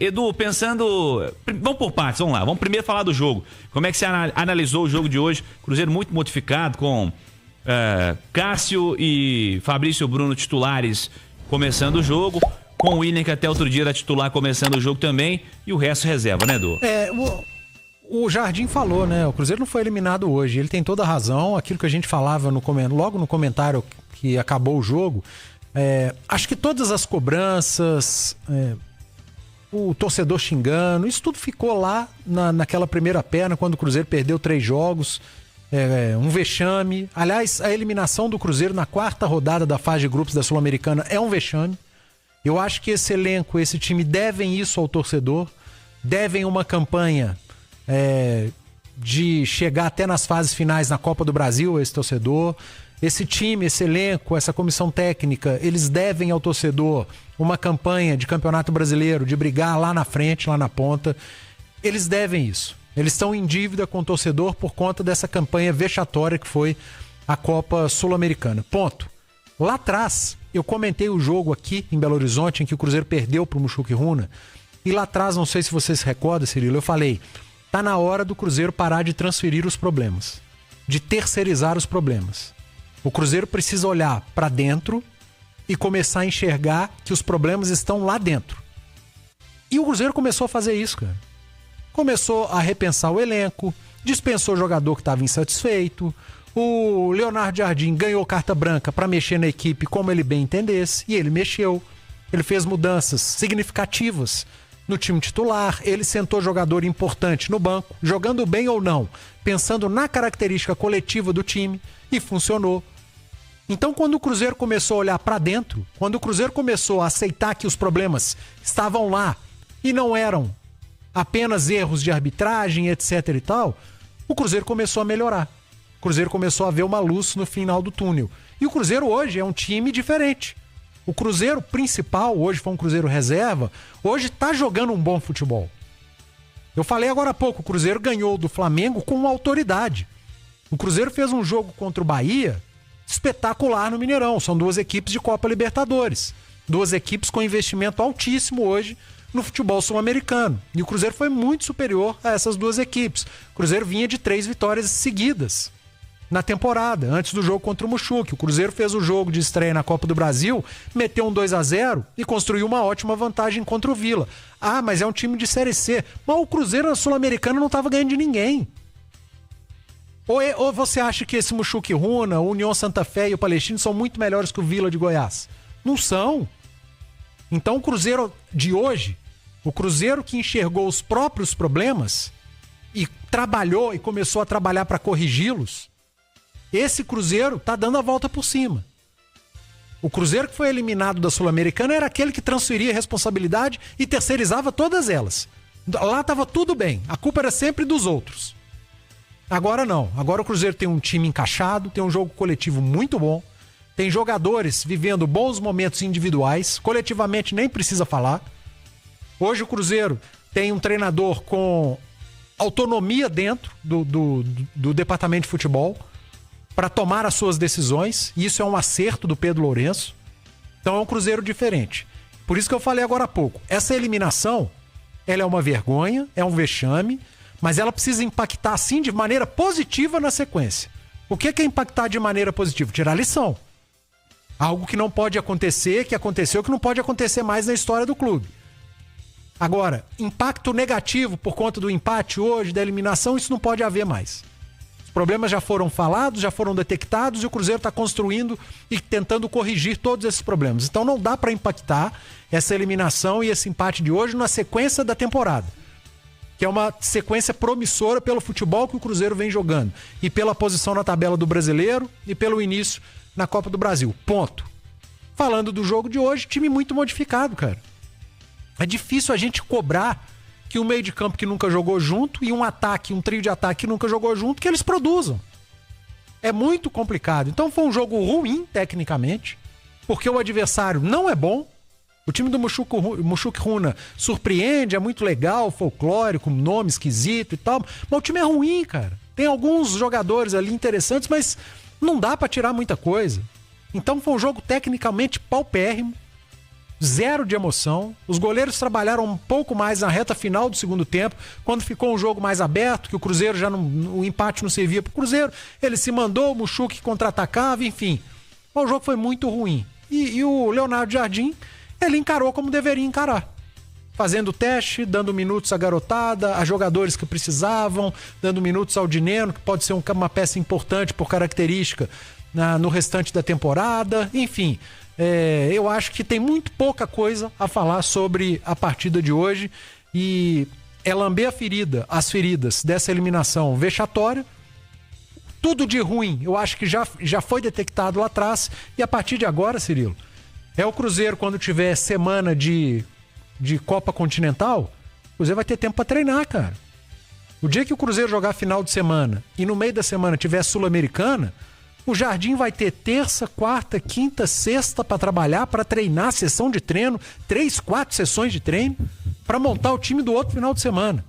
Edu, pensando... Vamos por partes, vamos lá. Vamos primeiro falar do jogo. Como é que você analisou o jogo de hoje? Cruzeiro muito modificado, com Cássio e Fabrício Bruno titulares começando o jogo, com o William, que até outro dia era titular, começando o jogo também, e o resto reserva, né, Edu? O Jardim falou, né? O Cruzeiro não foi eliminado hoje. Ele tem toda a razão. Aquilo que a gente falava logo no comentário que acabou o jogo. Acho que todas as cobranças, o torcedor xingando, isso tudo ficou lá naquela primeira perna, quando o Cruzeiro perdeu 3 jogos. Um vexame. Aliás, a eliminação do Cruzeiro na 4ª rodada da fase de grupos da Sul-Americana é um vexame. Eu acho que esse elenco, esse time devem isso ao torcedor, devem uma campanha de chegar até nas fases finais na Copa do Brasil, esse torcedor. Esse time, esse elenco, essa comissão técnica, eles devem ao torcedor uma campanha de Campeonato Brasileiro, de brigar lá na frente, lá na ponta. Eles devem isso. Eles estão em dívida com o torcedor por conta dessa campanha vexatória que foi a Copa Sul-Americana. Ponto. Lá atrás, eu comentei o jogo aqui em Belo Horizonte, em que o Cruzeiro perdeu para o Mushuc Runa. E lá atrás, não sei se você se recorda, Cirilo, eu falei, tá na hora do Cruzeiro parar de transferir os problemas, de terceirizar os problemas. O Cruzeiro precisa olhar para dentro e começar a enxergar que os problemas estão lá dentro. E o Cruzeiro começou a fazer isso, cara. Começou a repensar o elenco, dispensou o jogador que estava insatisfeito. O Leonardo Jardim ganhou carta branca para mexer na equipe como ele bem entendesse, e ele mexeu. Ele fez mudanças significativas no time titular, ele sentou jogador importante no banco, jogando bem ou não, pensando na característica coletiva do time, e funcionou. Então, quando o Cruzeiro começou a olhar para dentro, quando o Cruzeiro começou a aceitar que os problemas estavam lá e não eram apenas erros de arbitragem, etc e tal, o Cruzeiro começou a melhorar. O Cruzeiro começou a ver uma luz no final do túnel. E o Cruzeiro hoje é um time diferente. O Cruzeiro principal, hoje foi um Cruzeiro reserva, hoje tá jogando um bom futebol. Eu falei agora há pouco, o Cruzeiro ganhou do Flamengo com autoridade. O Cruzeiro fez um jogo contra o Bahia espetacular no Mineirão. São 2 equipes de Copa Libertadores. 2 equipes com investimento altíssimo hoje no futebol sul-americano. E o Cruzeiro foi muito superior a essas 2 equipes. O Cruzeiro vinha de 3 vitórias seguidas na temporada, antes do jogo contra o Mushuc. O Cruzeiro fez o jogo de estreia na Copa do Brasil, meteu um 2-0 e construiu uma ótima vantagem contra o Vila. Ah, mas é um time de Série C. Mas o Cruzeiro na Sul-Americana não estava ganhando de ninguém. Ou você acha que esse Mushuc Runa, o União Santa Fé e o Palestino são muito melhores que o Vila de Goiás? Não são. Então o Cruzeiro de hoje, o Cruzeiro que enxergou os próprios problemas e trabalhou e começou a trabalhar para corrigi-los, esse Cruzeiro tá dando a volta por cima. O Cruzeiro que foi eliminado da Sul-Americana era aquele que transferia responsabilidade e terceirizava todas elas. Lá estava tudo bem, a culpa era sempre dos outros. Agora não, agora o Cruzeiro tem um time encaixado, tem um jogo coletivo muito bom, tem jogadores vivendo bons momentos individuais, coletivamente nem precisa falar. Hoje o Cruzeiro tem um treinador com autonomia dentro do departamento de futebol para tomar as suas decisões, e isso é um acerto do Pedro Lourenço. Então é um Cruzeiro diferente. Por isso que eu falei agora há pouco, essa eliminação, ela é uma vergonha, é um vexame, mas ela precisa impactar sim de maneira positiva na sequência. O que é impactar de maneira positiva? Tirar lição. Algo que não pode acontecer, que aconteceu, que não pode acontecer mais na história do clube. Agora, impacto negativo por conta do empate hoje, da eliminação, isso não pode haver mais. Os problemas já foram falados, já foram detectados e o Cruzeiro está construindo e tentando corrigir todos esses problemas. Então não dá para impactar essa eliminação e esse empate de hoje na sequência da temporada, que é uma sequência promissora pelo futebol que o Cruzeiro vem jogando e pela posição na tabela do Brasileiro e pelo início na Copa do Brasil. Ponto. Falando do jogo de hoje, time muito modificado, cara. É difícil a gente cobrar que um meio de campo que nunca jogou junto e um ataque, um trio de ataque que nunca jogou junto, que eles produzam. É muito complicado. Então foi um jogo ruim, tecnicamente, porque o adversário não é bom. O time do Mushuc Runa surpreende, é muito legal, folclórico, nome esquisito e tal, mas o time é ruim, cara. Tem alguns jogadores ali interessantes, mas não dá pra tirar muita coisa. Então foi um jogo tecnicamente paupérrimo. zero de emoção. Os goleiros trabalharam um pouco mais na reta final do segundo tempo, quando ficou um jogo mais aberto, que o Cruzeiro já não, o empate não servia pro Cruzeiro, ele se mandou, o Muxuque contra-atacava, enfim. O jogo foi muito ruim. E o Leonardo Jardim, ele encarou como deveria encarar. Fazendo teste, dando minutos à garotada, a jogadores que precisavam, dando minutos ao Dineno, que pode ser uma peça importante por característica no restante da temporada. Enfim, eu acho que tem muito pouca coisa a falar sobre a partida de hoje e é lamber as feridas dessa eliminação vexatória. Tudo de ruim, eu acho que já foi detectado lá atrás e a partir de agora, Cirilo, é o Cruzeiro quando tiver semana de Copa Continental, o Cruzeiro vai ter tempo pra treinar, cara. O dia que o Cruzeiro jogar final de semana e no meio da semana tiver Sul-Americana, o Jardim vai ter terça, quarta, quinta, sexta pra trabalhar, pra treinar, sessão de treino, 3, 4 sessões de treino, pra montar o time do outro final de semana.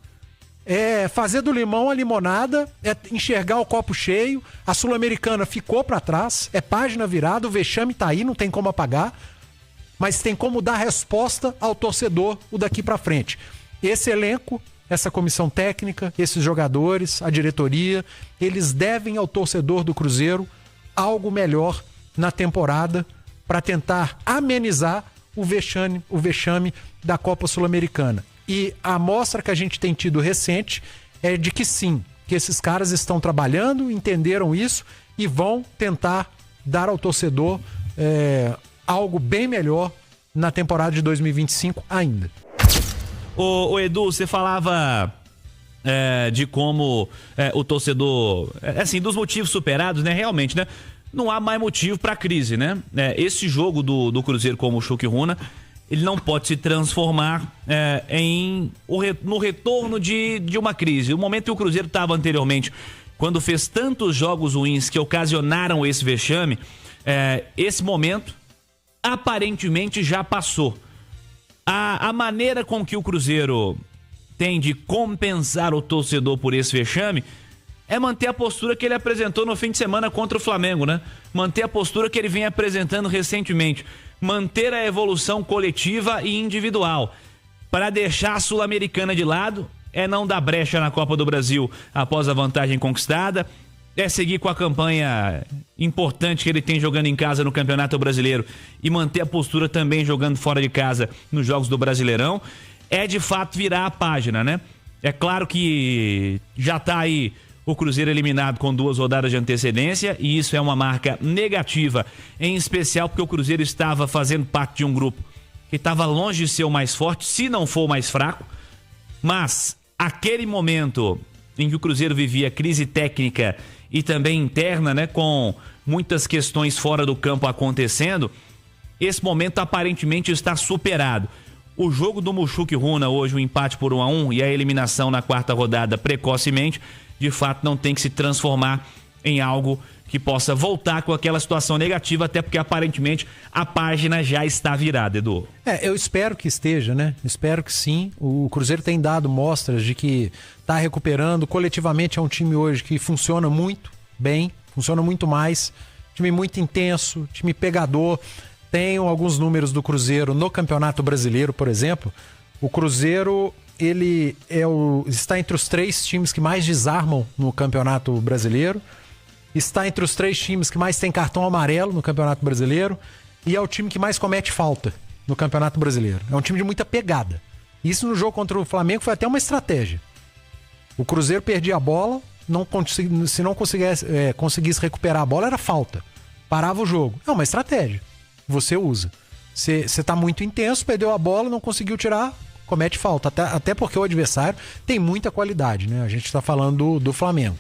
É fazer do limão a limonada, é enxergar o copo cheio, a Sul-Americana ficou pra trás, é página virada, o vexame tá aí, não tem como apagar, mas tem como dar resposta ao torcedor o daqui pra frente. Esse elenco, essa comissão técnica, esses jogadores, a diretoria, eles devem ao torcedor do Cruzeiro algo melhor na temporada para tentar amenizar o vexame da Copa Sul-Americana. E a amostra que a gente tem tido recente é de que sim, que esses caras estão trabalhando, entenderam isso e vão tentar dar ao torcedor algo bem melhor na temporada de 2025 ainda. Ô Edu, você falava de como o torcedor, assim, dos motivos superados, né? Realmente, né? Não há mais motivo pra crise, né? Esse jogo do Cruzeiro como o Muxuque Runa, ele não pode se transformar no retorno de uma crise. O momento que o Cruzeiro estava anteriormente, quando fez tantos jogos ruins que ocasionaram esse vexame, esse momento aparentemente já passou. A maneira com que o Cruzeiro tem de compensar o torcedor por esse vexame é manter a postura que ele apresentou no fim de semana contra o Flamengo, né? Manter a postura que ele vem apresentando recentemente. Manter a evolução coletiva e individual. Para deixar a Sul-Americana de lado, não dar brecha na Copa do Brasil após a vantagem conquistada, seguir com a campanha importante que ele tem jogando em casa no Campeonato Brasileiro e manter a postura também jogando fora de casa nos jogos do Brasileirão, de fato virar a página, né? É claro que já tá aí o Cruzeiro eliminado com 2 rodadas de antecedência e isso é uma marca negativa, em especial porque o Cruzeiro estava fazendo parte de um grupo que estava longe de ser o mais forte, se não for o mais fraco, mas aquele momento em que o Cruzeiro vivia crise técnica e também interna, né, com muitas questões fora do campo acontecendo, esse momento aparentemente está superado. O jogo do Muxuque Runa hoje, o empate por 1-1 e a eliminação na 4ª rodada precocemente, de fato não tem que se transformar em algo que possa voltar com aquela situação negativa, até porque aparentemente a página já está virada, Edu. Eu espero que esteja, né? Espero que sim. O Cruzeiro tem dado mostras de que está recuperando. Coletivamente é um time hoje que funciona muito bem, funciona muito mais. Time muito intenso, time pegador. Tenho alguns números do Cruzeiro no Campeonato Brasileiro, por exemplo. O Cruzeiro, ele está entre os 3 times que mais desarmam no Campeonato Brasileiro. Está entre os 3 times que mais tem cartão amarelo no Campeonato Brasileiro. E é o time que mais comete falta no Campeonato Brasileiro. É um time de muita pegada. Isso no jogo contra o Flamengo foi até uma estratégia. O Cruzeiro perdia a bola, se não conseguisse recuperar a bola, era falta. Parava o jogo. É uma estratégia. Você usa. Você está muito intenso, perdeu a bola, não conseguiu tirar, comete falta. Até porque o adversário tem muita qualidade, né? A gente está falando do Flamengo.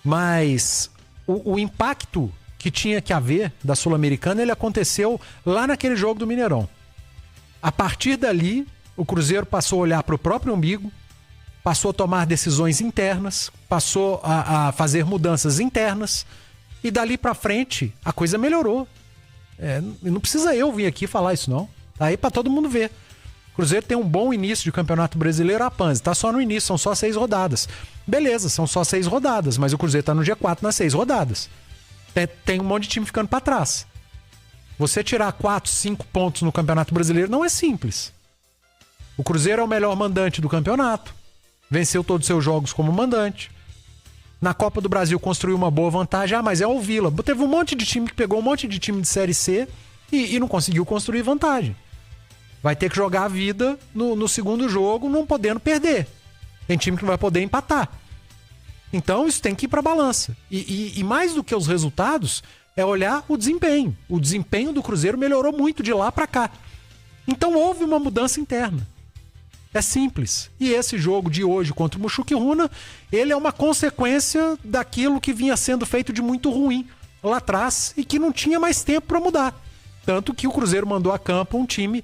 Mas o impacto que tinha que haver da Sul-Americana, ele aconteceu lá naquele jogo do Mineirão. A partir dali, o Cruzeiro passou a olhar para o próprio umbigo, passou a tomar decisões internas, passou a fazer mudanças internas e dali para frente a coisa melhorou. Não precisa eu vir aqui falar isso não, tá aí para todo mundo ver. O Cruzeiro tem um bom início de Campeonato Brasileiro a Panzi, tá só no início, são só 6 rodadas. Beleza, são só 6 rodadas, mas o Cruzeiro tá no G4 nas 6 rodadas. Tem um monte de time ficando para trás. Você tirar 4, 5 pontos no Campeonato Brasileiro não é simples. O Cruzeiro é o melhor mandante do campeonato. Venceu todos os seus jogos como mandante. Na Copa do Brasil construiu uma boa vantagem. Mas é o Vila. Teve um monte de time que pegou um monte de time de Série C e não conseguiu construir vantagem. Vai ter que jogar a vida no segundo jogo, não podendo perder. Tem time que não vai poder empatar. Então isso tem que ir para a balança. E mais do que os resultados, é olhar o desempenho. O desempenho do Cruzeiro melhorou muito de lá para cá. Então houve uma mudança interna. É simples. E esse jogo de hoje contra o Mushuc Runa, ele é uma consequência daquilo que vinha sendo feito de muito ruim lá atrás e que não tinha mais tempo para mudar. Tanto que o Cruzeiro mandou a campo um time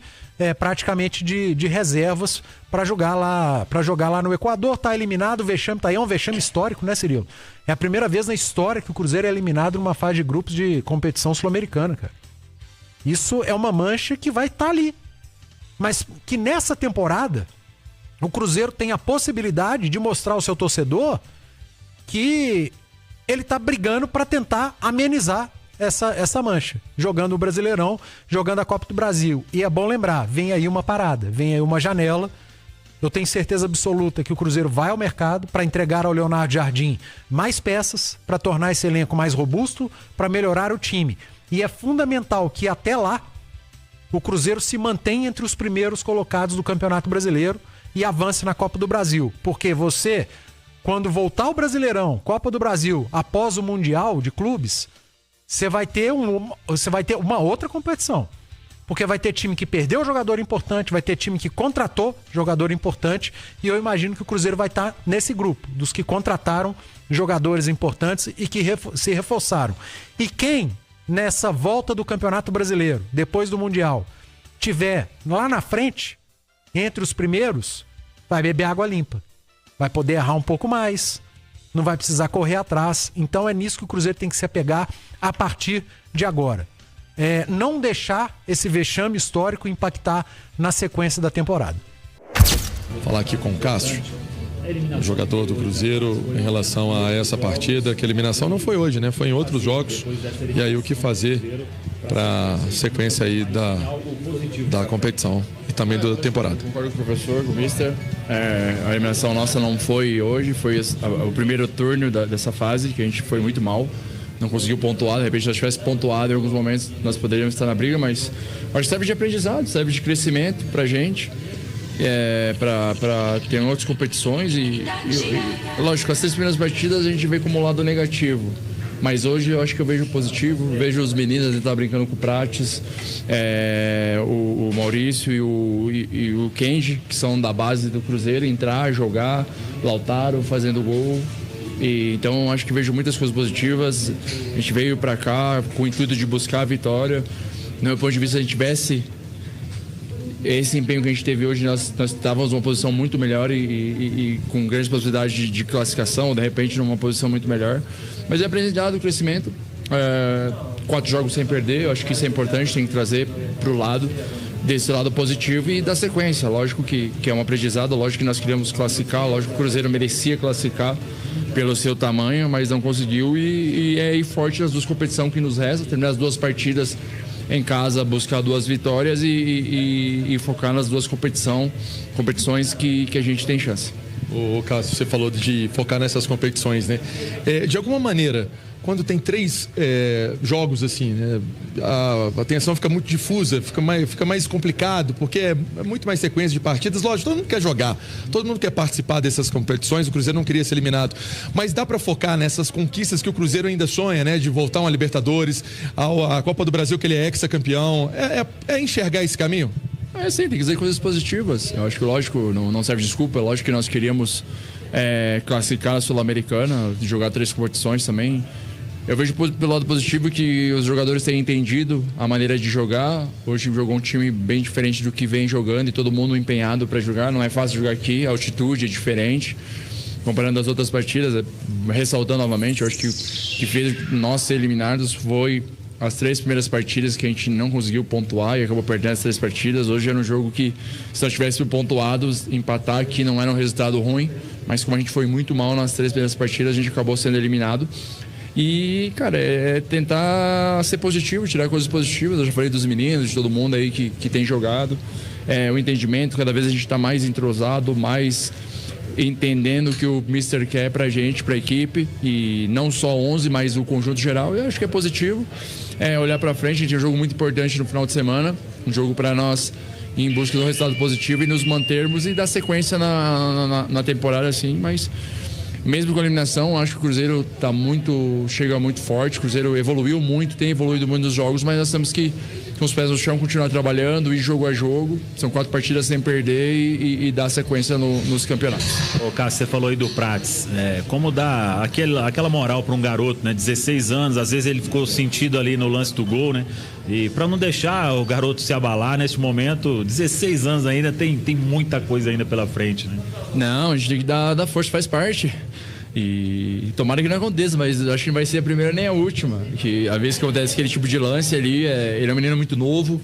praticamente de reservas para jogar lá no Equador. Tá eliminado, o vexame tá aí, é um vexame histórico, né, Cirilo? É a primeira vez na história que o Cruzeiro é eliminado numa fase de grupos de competição sul-americana, cara. Isso é uma mancha que vai estar ali. Mas que nessa temporada o Cruzeiro tem a possibilidade de mostrar ao seu torcedor que ele tá brigando para tentar amenizar essa mancha, jogando o Brasileirão, jogando a Copa do Brasil. E é bom lembrar, vem aí uma parada, vem aí uma janela. Eu tenho certeza absoluta que o Cruzeiro vai ao mercado para entregar ao Leonardo Jardim mais peças, para tornar esse elenco mais robusto, para melhorar o time. E é fundamental que até lá o Cruzeiro se mantenha entre os primeiros colocados do Campeonato Brasileiro e avance na Copa do Brasil. Porque você, quando voltar ao Brasileirão, Copa do Brasil, após o Mundial de Clubes, você vai ter uma outra competição. Porque vai ter time que perdeu jogador importante, vai ter time que contratou jogador importante, e eu imagino que o Cruzeiro vai estar nesse grupo, dos que contrataram jogadores importantes e que se reforçaram. E quem, nessa volta do Campeonato Brasileiro, depois do Mundial, tiver lá na frente, entre os primeiros, vai beber água limpa. Vai poder errar um pouco mais, não vai precisar correr atrás. Então é nisso que o Cruzeiro tem que se apegar a partir de agora. Não deixar esse vexame histórico impactar na sequência da temporada. Vou falar aqui com o Cássio, o jogador do Cruzeiro, em relação a essa partida, que a eliminação não foi hoje, né? Foi em outros jogos. E aí o que fazer para a sequência aí da competição e também da temporada. Concordo com o professor, com o mister. A eliminação nossa não foi hoje, foi o primeiro turno dessa fase, que a gente foi muito mal. Não conseguiu pontuar, de repente se nós tivesse pontuado em alguns momentos nós poderíamos estar na briga, mas acho que serve de aprendizado, serve de crescimento pra gente, para ter outras competições e lógico, as 3 primeiras partidas a gente vê como um lado negativo, mas hoje eu acho que eu vejo positivo, vejo os meninos, ele tá brincando com o Prates, o Maurício e o Kenji, que são da base do Cruzeiro, entrar, jogar, Lautaro fazendo gol. Então acho que vejo muitas coisas positivas. A gente veio para cá com o intuito de buscar a vitória. No meu ponto de vista, se a gente tivesse esse empenho que a gente teve hoje, nós estávamos numa posição muito melhor e com grandes possibilidades de classificação, de repente numa posição muito melhor. Mas é aprendizado, o crescimento. 4 jogos sem perder, eu acho que isso é importante, tem que trazer para o lado desse lado positivo e da sequência. Lógico que é um aprendizado, lógico que nós queríamos classificar, lógico que o Cruzeiro merecia classificar pelo seu tamanho, mas não conseguiu e é ir forte nas 2 competições que nos restam, terminar as 2 partidas em casa, buscar 2 vitórias e focar nas 2 competições que a gente tem chance. O Cássio, você falou de focar nessas competições, né? De alguma maneira, quando tem 3 jogos assim, né, a atenção fica muito difusa, fica mais complicado, porque é muito mais sequência de partidas. Lógico, todo mundo quer jogar, todo mundo quer participar dessas competições, o Cruzeiro não queria ser eliminado, mas dá para focar nessas conquistas que o Cruzeiro ainda sonha, né, de voltar a uma Libertadores, a Copa do Brasil, que ele é ex-campeão, é enxergar esse caminho? Sim, tem que dizer coisas positivas. Eu acho que, lógico, não serve desculpa, lógico que nós queríamos classificar a Sul-Americana, jogar 3 competições também. Eu vejo pelo lado positivo que os jogadores têm entendido a maneira de jogar. Hoje jogou um time bem diferente do que vem jogando e todo mundo empenhado para jogar. Não é fácil jogar aqui, a altitude é diferente. Comparando as outras partidas, ressaltando novamente, eu acho que o que fez nós ser eliminados foi as 3 primeiras partidas que a gente não conseguiu pontuar e acabou perdendo as 3 partidas. Hoje era um jogo que, se nós tivéssemos pontuado, empatar aqui não era um resultado ruim, mas como a gente foi muito mal nas 3 primeiras partidas, a gente acabou sendo eliminado. E, cara, é tentar ser positivo, tirar coisas positivas. Eu já falei dos meninos, de todo mundo aí que tem jogado. O entendimento, cada vez a gente está mais entrosado, mais entendendo o que o Mister quer pra gente, pra equipe. E não só 11, mas o conjunto geral. Eu acho que é positivo. Olhar pra frente, a gente tem um jogo muito importante no final de semana. Um jogo pra nós ir em busca de um resultado positivo e nos mantermos e dar sequência na temporada, assim, mas... Mesmo com a eliminação, acho que o Cruzeiro chega muito forte. O Cruzeiro evoluiu muito, tem evoluído muito nos jogos, mas nós temos que, com os pés no chão, continuar trabalhando, ir jogo a jogo. São 4 partidas sem perder e dar sequência nos campeonatos. Ô, Cássio, você falou aí do Prates. Como dar aquela moral para um garoto, né? 16 anos, às vezes ele ficou sentido ali no lance do gol, né? E para não deixar o garoto se abalar nesse momento, 16 anos ainda, tem muita coisa ainda pela frente, né? Não, a gente tem que dar força, faz parte. E tomara que não aconteça, mas acho que não vai ser a primeira nem a última. Que a vez que acontece aquele tipo de lance ali, ele é um menino muito novo,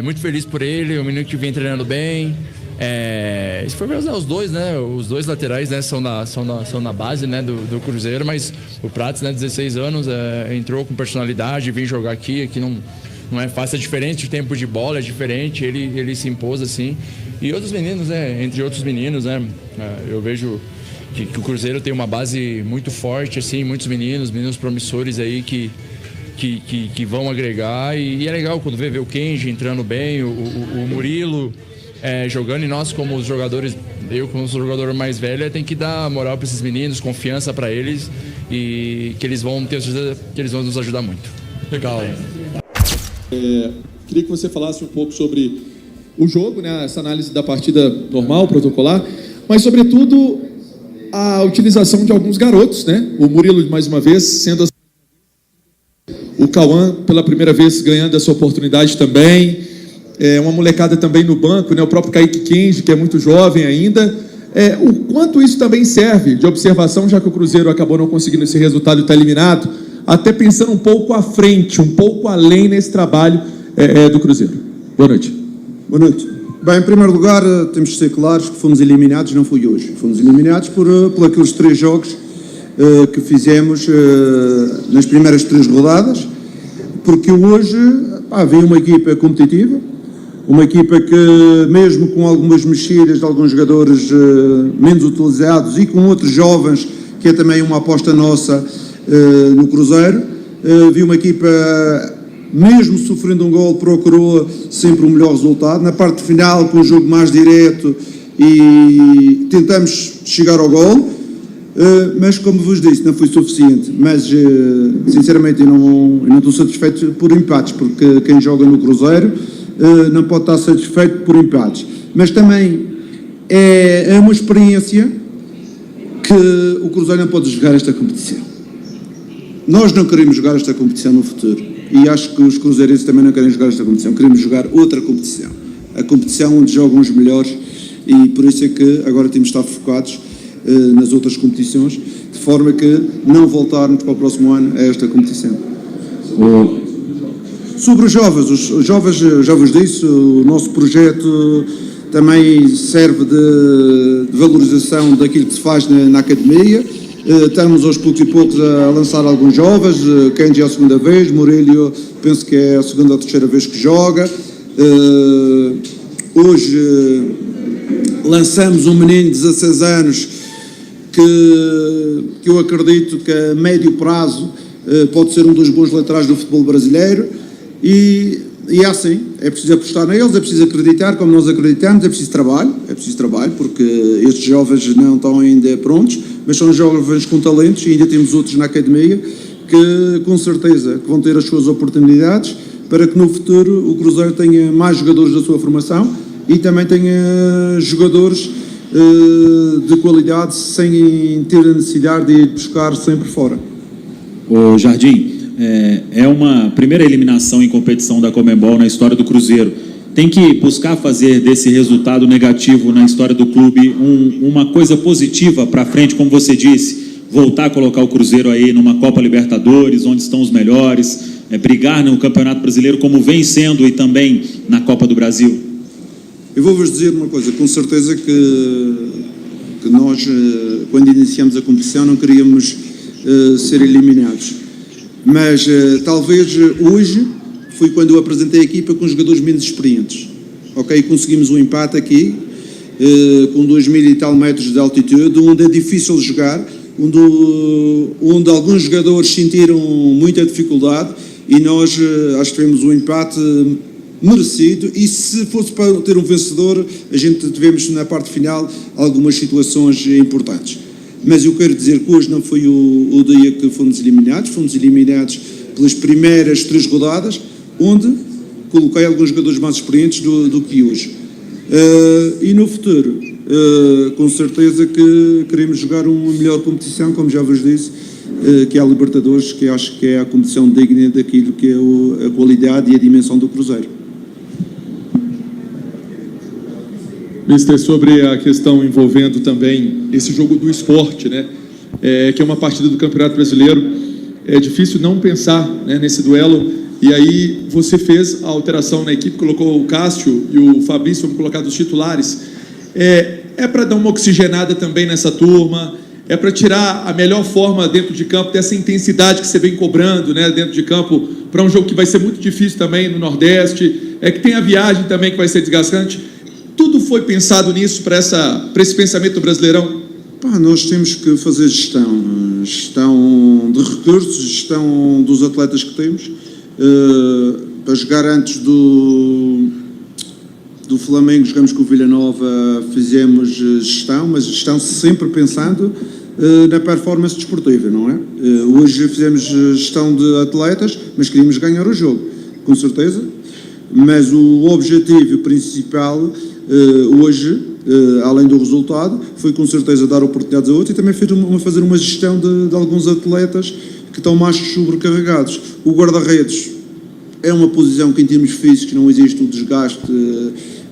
muito feliz por ele, é um menino que vem treinando bem. Se for ver os dois, né? Os dois laterais, né, são na base, né, do Cruzeiro, mas o Prates, né, 16 anos, entrou com personalidade, vem jogar aqui não é fácil, é diferente o tempo de bola, é diferente, ele se impôs assim. E outros meninos, né? Entre outros meninos, né? Eu vejo que o Cruzeiro tem uma base muito forte, assim, muitos meninos promissores aí que vão agregar. E é legal quando vê o Kenji entrando bem, o Murilo jogando, e nós como os jogadores, eu como sou o jogador mais velho, tem que dar moral para esses meninos, confiança para eles, e que eles vão ter certeza que eles vão nos ajudar muito. Legal. Queria que você falasse um pouco sobre o jogo, né, essa análise da partida normal, protocolar, mas sobretudo a utilização de alguns garotos, né? O Murilo, mais uma vez, sendo o Cauã, pela primeira vez, ganhando essa oportunidade também. Uma molecada também no banco, né? O próprio Kaique Kenji, que é muito jovem ainda. O quanto isso também serve de observação, já que o Cruzeiro acabou não conseguindo esse resultado e está eliminado, até pensando um pouco à frente, um pouco além nesse trabalho do Cruzeiro. Boa noite. Boa noite. Bem, em primeiro lugar, temos de ser claros que fomos eliminados, não foi hoje. Fomos eliminados por aqueles 3 jogos que fizemos nas primeiras 3 rodadas, porque hoje veio uma equipa competitiva, uma equipa que, mesmo com algumas mexidas de alguns jogadores menos utilizados e com outros jovens, que é também uma aposta nossa no Cruzeiro, viu uma equipa, mesmo sofrendo um gol, procurou sempre o melhor resultado. Na parte final, com o jogo mais direto, e tentamos chegar ao gol, mas como vos disse, não foi suficiente. Mas sinceramente eu não estou satisfeito por empates, porque quem joga no Cruzeiro não pode estar satisfeito por empates. Mas também é uma experiência que o Cruzeiro não pode jogar esta competição. Nós não queremos jogar esta competição no futuro. E acho que os cruzeirenses também não querem jogar esta competição. Queremos jogar outra competição. A competição onde jogam os melhores, e por isso é que agora temos de estar focados nas outras competições, de forma que não voltarmos para o próximo ano a esta competição. Sobre os jovens, já vos disse, o nosso projeto também serve de valorização daquilo que se faz na academia. Estamos aos poucos e poucos a lançar alguns jovens. Kenji é a segunda vez, Murilo penso que é a segunda ou terceira vez que joga. Hoje lançamos um menino de 16 anos que eu acredito que a médio prazo pode ser um dos bons laterais do futebol brasileiro, e é assim, é preciso apostar neles, é preciso acreditar como nós acreditamos, é preciso trabalho, porque estes jovens não estão ainda prontos, mas são jovens com talentos, e ainda temos outros na academia que com certeza que vão ter as suas oportunidades, para que no futuro o Cruzeiro tenha mais jogadores da sua formação e também tenha jogadores de qualidade, sem ter a necessidade de ir buscar sempre fora. Ô Jardim, é uma primeira eliminação em competição da Conmebol na história do Cruzeiro. Tem que buscar fazer desse resultado negativo na história do clube uma coisa positiva para frente, como você disse, voltar a colocar o Cruzeiro aí numa Copa Libertadores, onde estão os melhores, brigar no Campeonato Brasileiro como vem sendo, e também na Copa do Brasil. Eu vou-vos dizer uma coisa, com certeza que nós, quando iniciamos a competição, não queríamos ser eliminados. Mas talvez hoje foi quando eu apresentei a equipa com jogadores menos experientes. Ok? Conseguimos um empate aqui, com 2.000 e tal metros de altitude, onde é difícil jogar, onde alguns jogadores sentiram muita dificuldade, e nós acho que tivemos um empate merecido, e se fosse para ter um vencedor, a gente tivemos na parte final algumas situações importantes. Mas eu quero dizer que hoje não foi o dia que fomos eliminados pelas primeiras 3 rodadas, onde coloquei alguns jogadores mais experientes do que hoje. E no futuro, com certeza que queremos jogar uma melhor competição, como já vos disse, que é a Libertadores, que acho que é a competição digna daquilo que é a qualidade e a dimensão do Cruzeiro. Mister, sobre a questão envolvendo também esse jogo do esporte, né? Que é uma partida do Campeonato Brasileiro, é difícil não pensar, né, nesse duelo, e aí você fez a alteração na equipe, colocou o Cássio e o Fabrício, vamos colocar dos titulares. É para dar uma oxigenada também nessa turma, é para tirar a melhor forma dentro de campo dessa intensidade que você vem cobrando, né, dentro de campo, para um jogo que vai ser muito difícil também no Nordeste, que tem a viagem também que vai ser desgastante. Tudo foi pensado nisso, para esse pensamento do Brasileirão? Nós temos que fazer gestão de recursos, gestão dos atletas que temos. Para jogar antes do Flamengo, jogamos com o Vila Nova, fizemos gestão, mas gestão sempre pensando na performance desportiva, não é? Hoje fizemos gestão de atletas, mas queríamos ganhar o jogo, com certeza. Mas o objetivo principal hoje, além do resultado, foi com certeza dar oportunidades a outros e também fazer uma gestão de alguns atletas que estão mais sobrecarregados. O guarda-redes é uma posição que em termos físicos não existe o desgaste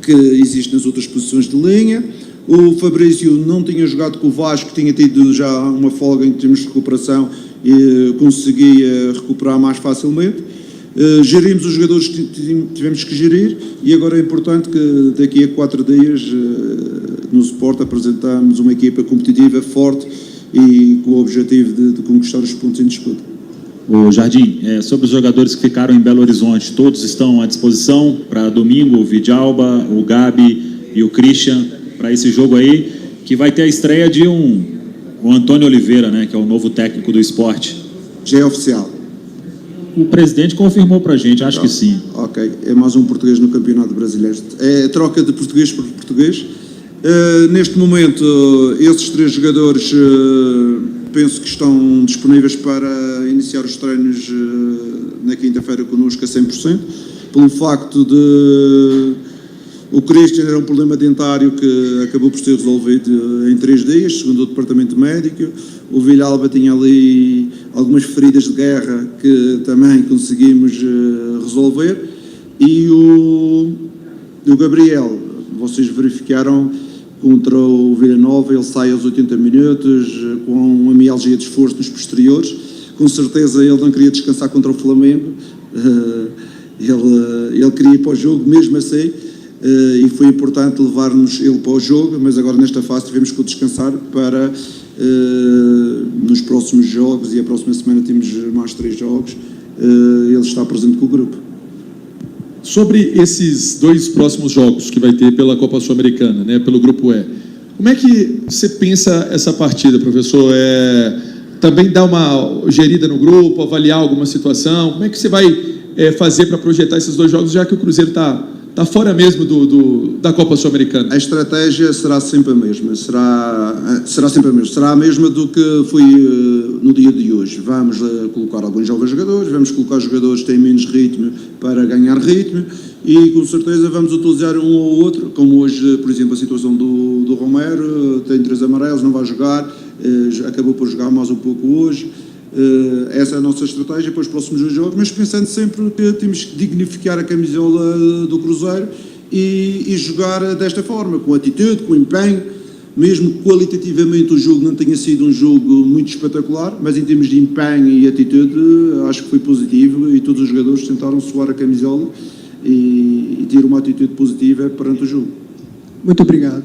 que existe nas outras posições de linha. O Fabrício não tinha jogado com o Vasco, tinha tido já uma folga em termos de recuperação e conseguia recuperar mais facilmente. Gerimos os jogadores que tivemos que gerir, e agora é importante que daqui a 4 dias no Sport apresentamos uma equipa competitiva, forte e com o objetivo de conquistar os pontos em disputa. O Jardim, sobre os jogadores que ficaram em Belo Horizonte, todos estão à disposição para domingo, o Vidalba, o Gabi e o Christian, para esse jogo aí, que vai ter a estreia de o Antônio Oliveira, né, que é o novo técnico do Sport. Já é oficial. O presidente confirmou para a gente, acho que sim. Ok, é mais um português no Campeonato Brasileiro. É troca de português por português. Neste momento, esses 3 jogadores penso que estão disponíveis para iniciar os treinos na quinta-feira connosco a 100%, pelo facto de o Christian era um problema dentário que acabou por ser resolvido em 3 dias, segundo o departamento médico. O Villalba tinha ali algumas feridas de guerra que também conseguimos resolver. E o Gabriel, vocês verificaram, contra o Vila Nova, ele sai aos 80 minutos com uma mialgia de esforço nos posteriores. Com certeza ele não queria descansar contra o Flamengo, ele queria ir para o jogo mesmo assim. E foi importante levar-nos ele para o jogo, mas agora nesta fase tivemos que o descansar para nos próximos jogos, e a próxima semana temos mais 3 jogos, ele está presente com o grupo. Sobre esses 2 próximos jogos que vai ter pela Copa Sul-Americana, né, pelo Grupo E, como é que você pensa essa partida, professor? Também dar uma gerida no grupo, avaliar alguma situação? Como é que você vai fazer para projetar esses 2 jogos, já que o Cruzeiro está fora mesmo da Copa Sul-Americana? A estratégia será sempre a mesma, será sempre a mesma, será a mesma do que foi no dia de hoje. Vamos colocar alguns jovens jogadores, vamos colocar jogadores que têm menos ritmo para ganhar ritmo, e com certeza vamos utilizar um ou outro, como hoje, por exemplo, a situação do Romero, tem 3 amarelos, não vai jogar, acabou por jogar mais um pouco hoje. Essa é a nossa estratégia para os próximos 2 jogos, mas pensando sempre que temos que dignificar a camisola do Cruzeiro e jogar desta forma, com atitude, com empenho, mesmo que qualitativamente o jogo não tenha sido um jogo muito espetacular, mas em termos de empenho e atitude acho que foi positivo, e todos os jogadores tentaram suar a camisola e ter uma atitude positiva perante o jogo. Muito obrigado.